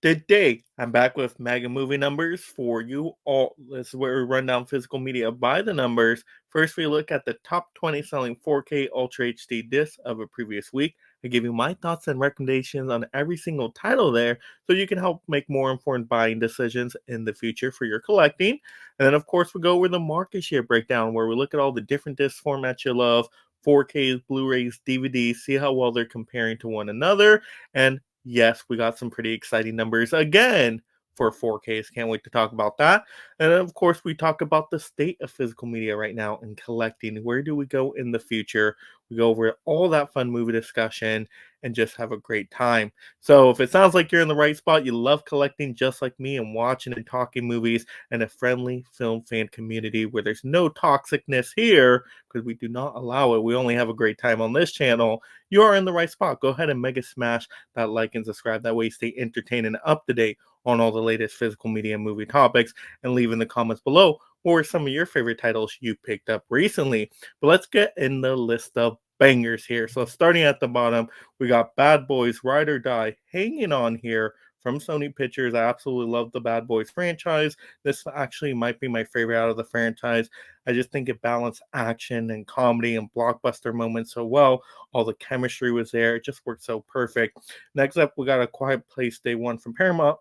Good day. I'm back with mega movie numbers for you all. This is where we run down physical media by the numbers. First, we look at the top 20 selling 4K Ultra HD discs of a previous week. I give you my thoughts and recommendations on every single title there so you can help make more informed buying decisions in the future for your collecting. And then, of course, we go over the market share breakdown where we look at all the different disc formats you love, 4Ks, Blu-rays, DVDs, see how well they're comparing to one another. And yes, we got some pretty exciting numbers again for 4Ks. Can't wait to talk about that. And then, of course, we talk about the state of physical media right now and collecting. Where do we go in the future? We go over all that fun movie discussion and just have a great time. So, if it sounds like you're in the right spot, you love collecting just like me and watching and talking movies and a friendly film fan community where there's no toxicness here because we do not allow it. We only have a great time on this channel. You are in the right spot. Go ahead and mega smash that like and subscribe. That way you stay entertained and up to date on all the latest physical media and movie topics, and leave in the comments below what were some of your favorite titles you picked up recently. But let's get in the list of bangers here. So starting at the bottom, we got Bad Boys Ride or Die hanging on here from Sony Pictures. I absolutely love the Bad Boys franchise. This actually might be my favorite out of the franchise. I just think it balanced action and comedy and blockbuster moments so well. All the chemistry was there. It just worked so perfect. Next up, we got A Quiet Place Day One from Paramount.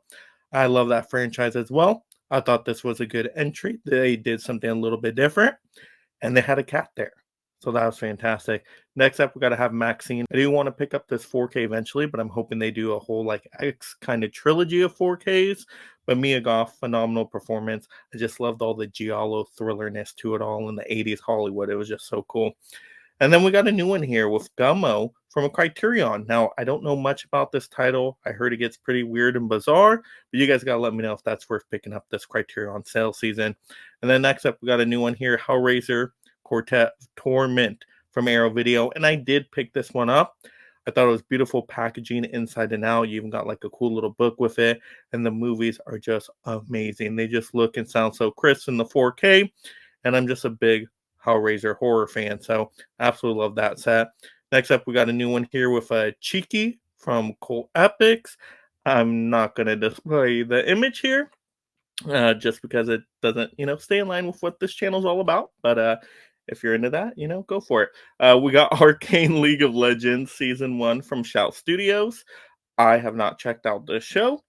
I love that franchise as well. I thought this was a good entry. They did something a little bit different, and they had a cat there. So that was fantastic. Next up, we got to have Maxine. I do want to pick up this 4K eventually, but I'm hoping they do a whole like X kind of trilogy of 4Ks. But Mia Goth, phenomenal performance. I just loved all the giallo thrillerness to it all in the 80s Hollywood. It was just so cool. And then we got a new one here with Gummo from a Criterion. Now, I don't know much about this title. I heard it gets pretty weird and bizarre, but you guys got to let me know if that's worth picking up this Criterion sale season. And then next up, we got a new one here, Hellraiser Quartet of Torment from Arrow Video. And I did pick this one up. I thought it was beautiful packaging inside and out. You even got like a cool little book with it. And the movies are just amazing. They just look and sound so crisp in the 4K. And I'm just a big Hellraiser horror fan, so absolutely love that set. Next up, we got a new one here with a Cheeky from Cult Epics. I'm not going to display the image here just because it doesn't, stay in line with what this channel is all about. But if you're into that, go for it. We got Arcane League of Legends Season 1 from Shout Studios. I have not checked out this show,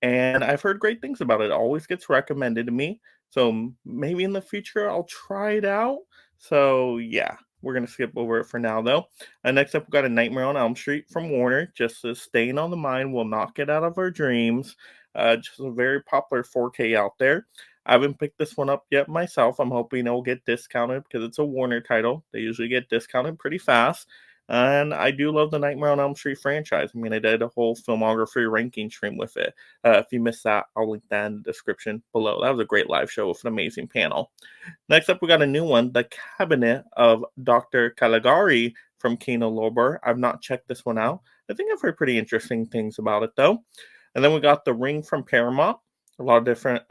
and I've heard great things about it. It always gets recommended to me. So maybe in the future I'll try it out. So yeah, we're gonna skip over it for now though. Next up, we got A Nightmare on Elm Street from Warner. Just as staying on the mind will not get out of our dreams. Just a very popular 4K out there. I haven't picked this one up yet myself. I'm hoping it'll get discounted because it's a Warner title. They usually get discounted pretty fast. And I do love the Nightmare on Elm Street franchise. I mean, I did a whole filmography ranking stream with it. If you missed that, I'll link that in the description below. That was a great live show with an amazing panel. Next up, we got a new one, The Cabinet of Dr. Caligari from Kino Lorber. I've not checked this one out. I think I've heard pretty interesting things about it, though. And then we got The Ring from Paramount. A lot of different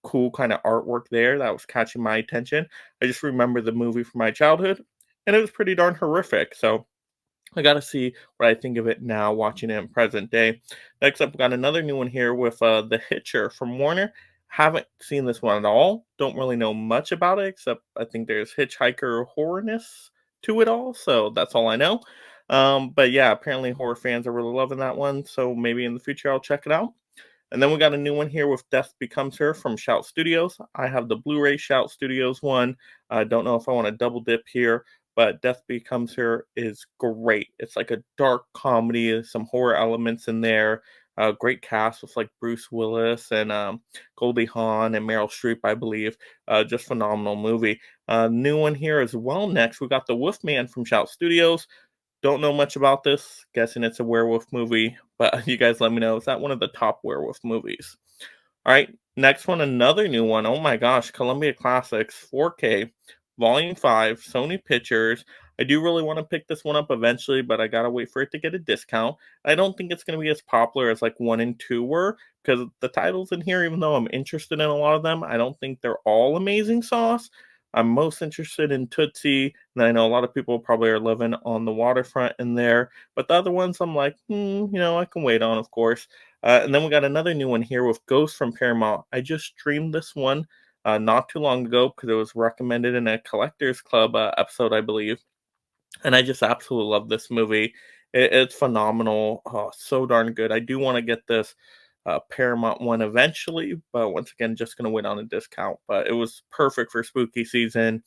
cool kind of artwork there that was catching my attention. I just remember the movie from my childhood, and it was pretty darn horrific. So I got to see what I think of it now, watching it in present day. Next up, we got another new one here with The Hitcher from Warner. Haven't seen this one at all. Don't really know much about it, except I think there's hitchhiker horrorness to it all. So that's all I know. But yeah, apparently horror fans are really loving that one. So maybe in the future I'll check it out. And then we got a new one here with Death Becomes Her from Shout Studios. I have the Blu-ray Shout Studios one. I don't know if I want to double dip here, but Death Becomes Her is great. It's like a dark comedy, some horror elements in there. Great cast with like Bruce Willis and Goldie Hawn and Meryl Streep, I believe. Just phenomenal movie. New one here as well. Next, we got The Wolfman from Shout Studios. Don't know much about this. Guessing it's a werewolf movie, but you guys let me know. Is that one of the top werewolf movies? All right, next one, another new one. Oh my gosh, Columbia Classics 4K, Volume 5, Sony Pictures. I do really want to pick this one up eventually, but I gotta wait for it to get a discount. I don't think it's gonna be as popular as like 1 and 2 were, because the titles in here, even though I'm interested in a lot of them, I don't think they're all amazing sauce. I'm most interested in Tootsie, and I know a lot of people probably are living on the waterfront in there, but the other ones I'm like, I can wait on, of course. And then we got another new one here with Ghost from Paramount. I just streamed this one not too long ago because it was recommended in a Collectors Club episode, I believe. And I just absolutely love this movie. It's phenomenal. Oh, so darn good. I do want to get this Paramount one eventually, but once again, just going to wait on a discount. But it was perfect for spooky season.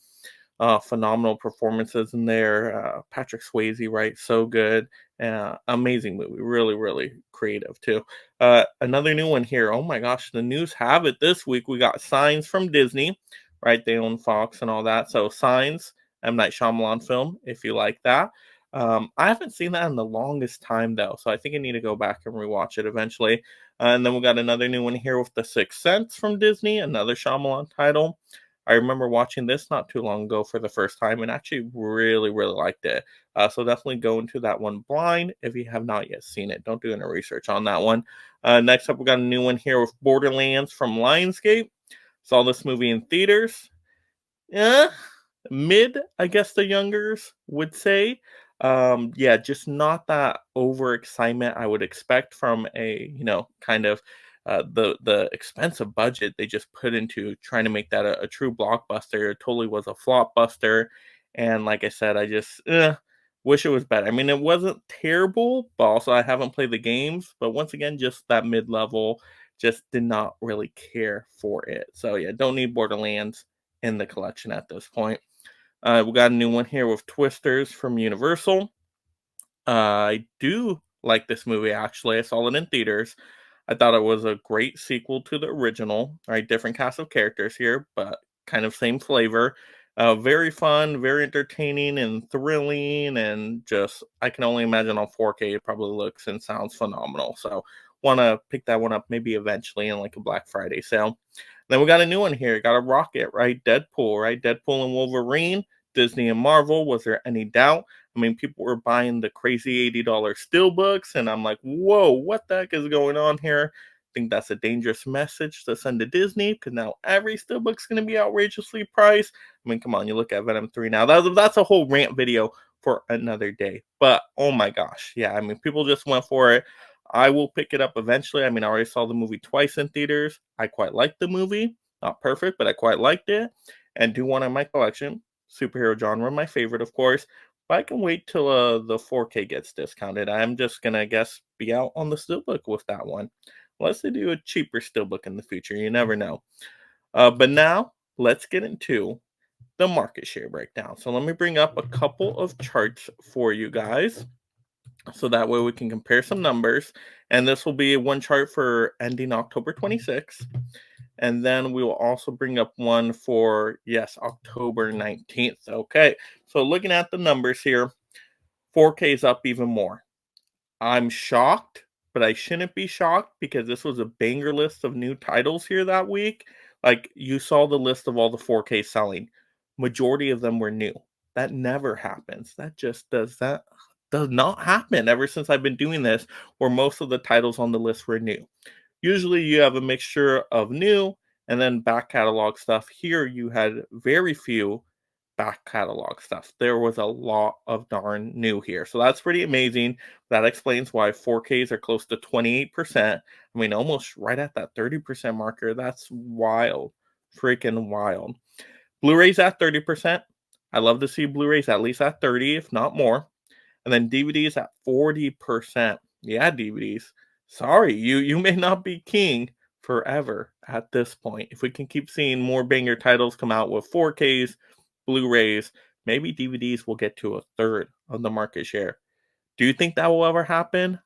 Phenomenal performances in there. Patrick Swayze, right? So good. Amazing movie. Really, really creative too. Another new one here. Oh my gosh, the news have it this week. We got Signs from Disney, right? They own Fox and all that. So Signs, M. Night Shyamalan film, if you like that. I haven't seen that in the longest time though, so I think I need to go back and rewatch it eventually. And then we got another new one here with The Sixth Sense from Disney, another Shyamalan title. I remember watching this not too long ago for the first time and actually really, really liked it. So definitely go into that one blind if you have not yet seen it. Don't do any research on that one. Next up, we got a new one here with Borderlands from Lionsgate. Saw this movie in theaters. Yeah, mid, I guess the youngers would say. Yeah, just not that over excitement I would expect from a, kind of the expensive budget they just put into trying to make that a true blockbuster. It totally was a flop buster. And like I said, I just wish it was better. I mean, it wasn't terrible, but also I haven't played the games. But once again, just that mid level, just did not really care for it. So yeah, don't need Borderlands in the collection at this point. We got a new one here with Twisters from Universal. I do like this movie actually. I saw it in theaters. I thought it was a great sequel to the original. Right, different cast of characters here, but kind of same flavor. Very fun, very entertaining and thrilling, and just I can only imagine on 4K it probably looks and sounds phenomenal. So want to pick that one up maybe eventually in like a Black Friday sale. Then we got a new one here. Got a rocket, right? Deadpool, right? Deadpool and Wolverine, Disney and Marvel. Was there any doubt? I mean, people were buying the crazy $80 steelbooks, and I'm like, whoa, what the heck is going on here? I think that's a dangerous message to send to Disney because now every steelbook's going to be outrageously priced. I mean, come on, you look at Venom 3 now. That's a whole rant video for another day. But oh my gosh, yeah, I mean, people just went for it. I will pick it up eventually. I mean, I already saw the movie twice in theaters. I quite liked the movie. Not perfect, but I quite liked it and do want it in my collection. Superhero genre, my favorite, of course. But I can wait till the 4K gets discounted. I'm just gonna guess be out on the steelbook with that one, unless they do a cheaper steelbook in the future. You never know. But now let's get into the market share breakdown. So let me bring up a couple of charts for you guys, so that way we can compare some numbers. And this will be one chart for ending October 26th. And then we will also bring up one for, yes, October 19th. Okay, so looking at the numbers here, 4K is up even more. I'm shocked, but I shouldn't be shocked because this was a banger list of new titles here that week. Like you saw the list of all the 4K selling. Majority of them were new. That never happens. That does not happen ever since I've been doing this, where most of the titles on the list were new. Usually you have a mixture of new and then back catalog stuff. Here you had very few back catalog stuff. There was a lot of darn new here. So that's pretty amazing. That explains why 4Ks are close to 28%. I mean, almost right at that 30% marker. That's wild. Freaking wild. Blu-rays at 30%. I love to see Blu-rays at least at 30, if not more. And then DVDs at 40%. Yeah, DVDs. Sorry, you may not be king forever at this point. If we can keep seeing more banger titles come out with 4Ks, Blu-rays, maybe DVDs will get to a third of the market share. Do you think that will ever happen?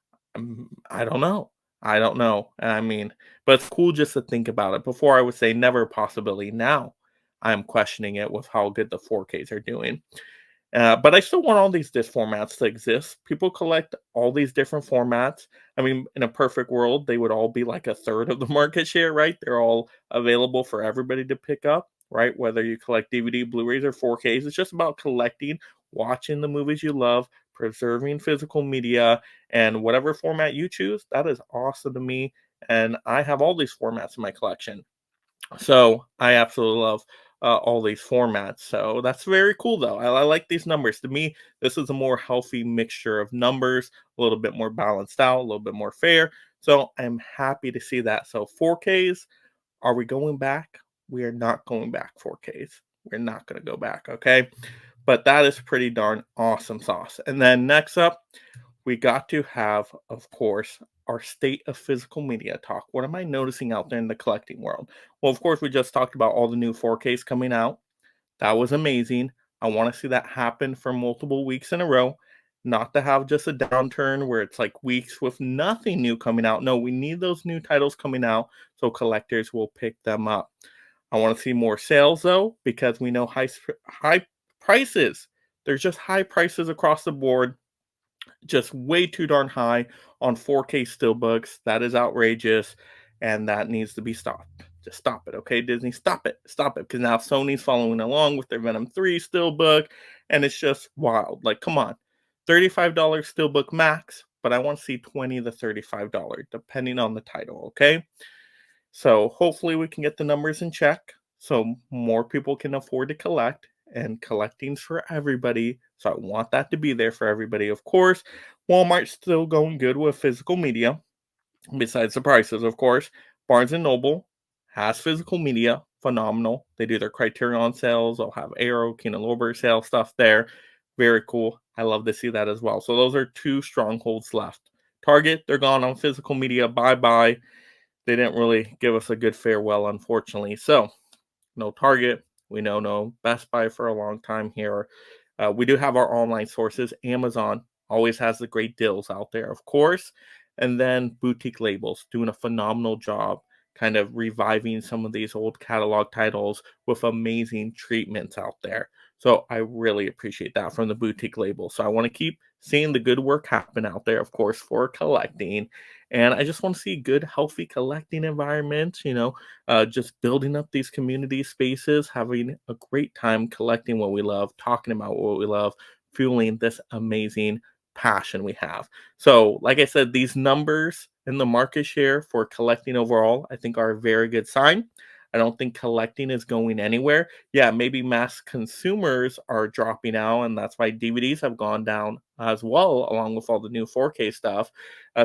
I don't know. I don't know. I mean, but it's cool just to think about it. Before I would say never a possibility. Now I'm questioning it with how good the 4Ks are doing. But I still want all these disc formats to exist. People collect all these different formats. I mean, in a perfect world, they would all be like a third of the market share, right? They're all available for everybody to pick up, right? Whether you collect DVD, Blu-rays, or 4Ks, it's just about collecting, watching the movies you love, preserving physical media, and whatever format you choose, that is awesome to me. And I have all these formats in my collection. So I absolutely love all these formats. So that's very cool, though. I like these numbers. To me, this is a more healthy mixture of numbers, a little bit more balanced out, a little bit more fair. So I'm happy to see that. So 4Ks, are we going back? We are not going back 4Ks. We're not going to go back, okay? But that is pretty darn awesome sauce. And then next up, we got to have, of course, our state of physical media talk. What am I noticing out there in the collecting world? Well, of course, we just talked about all the new 4Ks coming out. That was amazing. I want to see that happen for multiple weeks in a row. Not to have just a downturn where it's like weeks with nothing new coming out. No, we need those new titles coming out so collectors will pick them up. I want to see more sales though, because we know high prices. There's just high prices across the board, just way too darn high on 4K steelbooks. That is outrageous, and that needs to be stopped. Just stop it, okay, Disney? Stop it. Stop it. Because now Sony's following along with their Venom 3 steelbook, and it's just wild. Like, come on. $35 steelbook max, but I want to see $20 to $35, depending on the title, okay? So hopefully we can get the numbers in check so more people can afford to collect, and collecting's for everybody. So I want that to be there for everybody. Of course, Walmart's still going good with physical media, besides the prices, of course. Barnes and Noble has physical media, phenomenal. They do their Criterion sales. They'll have Arrow, Kino Lorber sale stuff there. Very cool. I love to see that as well. So those are two strongholds left. Target, they're gone on physical media. Bye bye. They didn't really give us a good farewell, unfortunately. So no Target. We know no Best Buy for a long time here. We do have our online sources. Amazon always has the great deals out there, of course. And then boutique labels doing a phenomenal job kind of reviving some of these old catalog titles with amazing treatments out there. So I really appreciate that from the boutique label. So I want to keep seeing the good work happen out there, of course, for collecting. And I just want to see good, healthy collecting environments, just building up these community spaces, having a great time collecting what we love, talking about what we love, fueling this amazing passion we have. So, like I said, these numbers in the market share for collecting overall, I think are a very good sign. I don't think collecting is going anywhere. Yeah, maybe mass consumers are dropping out, and that's why DVDs have gone down as well, along with all the new 4K stuff.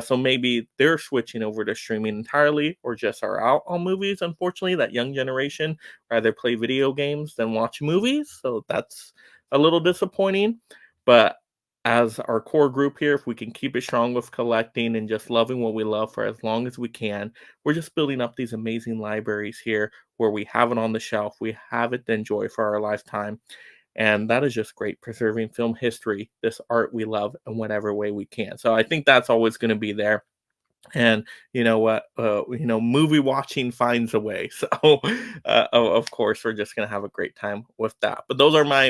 So maybe they're switching over to streaming entirely or just are out on movies. Unfortunately, that young generation rather play video games than watch movies. So that's a little disappointing. But as our core group here, if we can keep it strong with collecting and just loving what we love for as long as we can, we're just building up these amazing libraries here where we have it on the shelf. We have it to enjoy for our lifetime. And that is just great, preserving film history, this art we love in whatever way we can. So I think that's always going to be there. And you know what? Movie watching finds a way. So, of course, we're just gonna have a great time with that. But those are my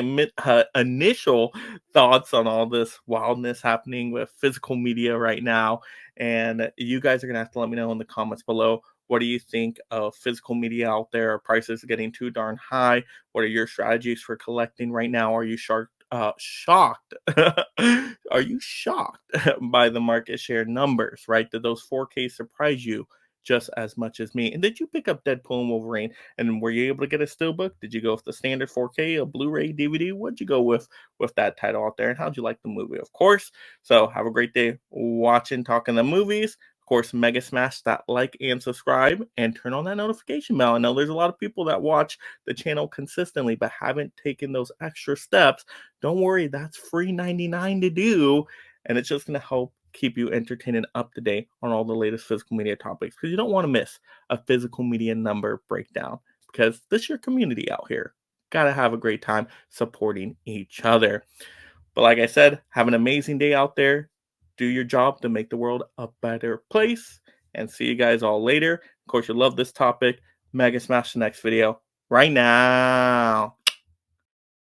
initial thoughts on all this wildness happening with physical media right now. And you guys are gonna have to let me know in the comments below. What do you think of physical media out there? Are prices getting too darn high? What are your strategies for collecting right now? Are you shocked? Are you shocked by the market share numbers, right? Did those 4K surprise you just as much as me? And did you pick up Deadpool and Wolverine? And were you able to get a steelbook? Did you go with the standard 4K, a Blu-ray, DVD? What'd you go with that title out there? And how'd you like the movie? Of course. So have a great day watching, talking the movies. Of course, mega smash that like and subscribe and turn on that notification bell. I know there's a lot of people that watch the channel consistently but haven't taken those extra steps. Don't worry, that's free 99 to do, and it's just going to help keep you entertained and up to date on all the latest physical media topics, because you don't want to miss a physical media number breakdown, because this is your community out here. Got to have a great time supporting each other. But like I said, have an amazing day out there. Do your job to make the world a better place, and see you guys all later. Of course, you love this topic. Mega smash the next video right now.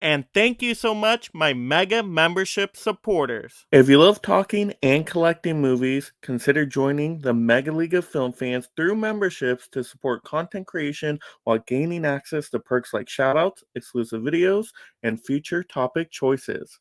And thank you so much, my Mega membership supporters. If you love talking and collecting movies, consider joining the Mega League of Film Fans through memberships to support content creation while gaining access to perks like shoutouts, exclusive videos, and future topic choices.